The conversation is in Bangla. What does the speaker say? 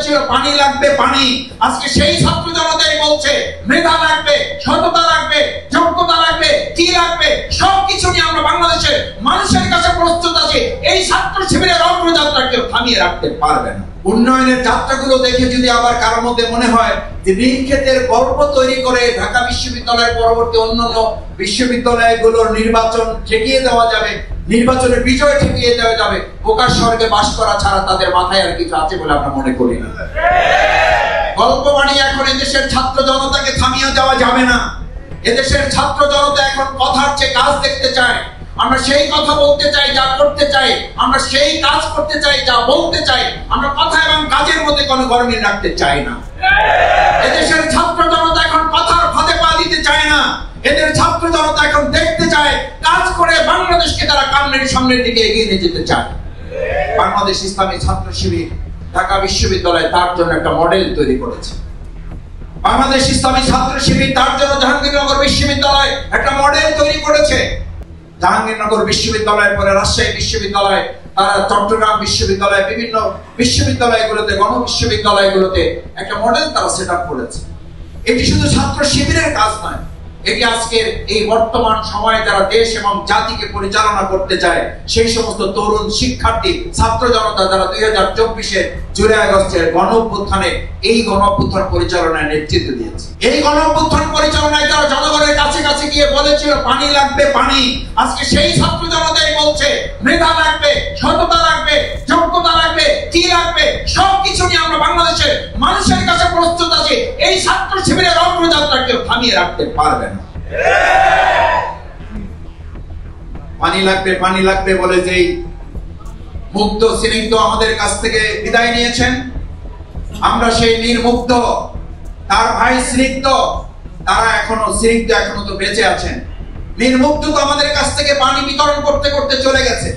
বলেছিল পানি লাগবে পানি, আজকে সেই ছাত্র জনতাই বলছে মেধা লাগবে, সততা লাগবে, যোগ্যতা লাগবে, কি লাগবে সবকিছু নিয়ে আমরা বাংলাদেশের মানুষের কাছে প্রস্তুত আছি। এই ছাত্র শিবিরের অগ্রযাত্রা কেউ থামিয়ে রাখতে পারবে না। উন্নয়নের যাত্রাগুলো দেখে যদি আবার কারোর মধ্যে মনে হয় যে নীলক্ষেতের গল্প তৈরি করে ঢাকা বিশ্ববিদ্যালয়ের পরবর্তী অন্যান্য বিশ্ববিদ্যালয়গুলোর নির্বাচন ঠেকিয়ে দেওয়া যাবে, নির্বাচনের বিজয় ঠেকিয়ে দেওয়া যাবে, বোকার স্বর্গে বাস করা ছাড়া তাদের মাথায় আর কিছু আছে বলে আমরা মনে করি না। গল্প বানিয়ে এখন এদেশের ছাত্র জনতাকে থামিয়ে দেওয়া যাবে না। এদেশের ছাত্র জনতা এখন কথার চেয়ে কাজ দেখতে চায়। আমরা সেই কথা বলতে চাই যা করতে চাই, আমরা সেই কাজ করতে চাই যা বলতে চাই। আমরা কথা এবং কাজের মধ্যে কোনো গরমিল রাখতে চাই না। এদেশের ছাত্র জনতা এখন কথার ফাঁদে পা দিতে চায় না। এদের ছাত্র জনতা এখন দেখতে চায়, কাজ করে বাংলাদেশকে তারা সামনের দিকে এগিয়ে নিয়ে যেতে চায়। বাংলাদেশ ইসলামী ছাত্র শিবির ঢাকা বিশ্ববিদ্যালয় তার জন্য একটা মডেল তৈরি করেছে। বাংলাদেশ ইসলামী ছাত্র শিবির তার জন্য জাহাঙ্গীরনগর বিশ্ববিদ্যালয় একটা মডেল তৈরি করেছে। জাহাঙ্গীরনগর বিশ্ববিদ্যালয়ের পরে রাজশাহী বিশ্ববিদ্যালয়, তারা চট্টগ্রাম বিশ্ববিদ্যালয়, বিভিন্ন বিশ্ববিদ্যালয়গুলোতে, গণবিশ্ববিদ্যালয়গুলোতে একটা মডেল তারা সেট আপ করেছে। এটি শুধু ছাত্র শিবিরের কাজ নয়, এটি আজকের এই বর্তমান সময়ে যারা দেশ এবং জাতিকে পরিচালনা করতে চায় সেই সমস্ত তরুণ শিক্ষার্থী ছাত্র জনতা যারা 2024-এর জুলাই আগস্টের গণ অভ্যুত্থানে এই গণ অভ্যুত্থান পরিচালনায় নেতৃত্ব দিয়েছে। এই গণ অভ্যুত্থান পরিচালনায় যারা জনগণের কাছে কাছে গিয়ে বলেছিল পানি লাগবে পানি, আজকে সেই ছাত্র জনতাই বলছে মেধা লাগবে, সততা লাগবে, যোগ্যতা লাগবে, কি লাগবে সবকিছু নিয়ে আমরা বাংলাদেশের মানুষের কাছে প্রস্তুত আছি। এই ছাত্র শিবিরের অগ্রযাত্রা কেউ থামিয়ে রাখতে পারবে না। পানি লাগবে বলে যেই মুগ্ধ স্নিগ্ধ আমাদের কাছ থেকে বিদায় নিয়েছেন, আমরা সেই নির্মুগ্ধ তার ভাই স্নিগ্ধ, তারা এখনো তো বেঁচে আছেন। নির্মুগ্ধ তো আমাদের কাছ থেকে পানি বিতরণ করতে করতে চলে গেছে।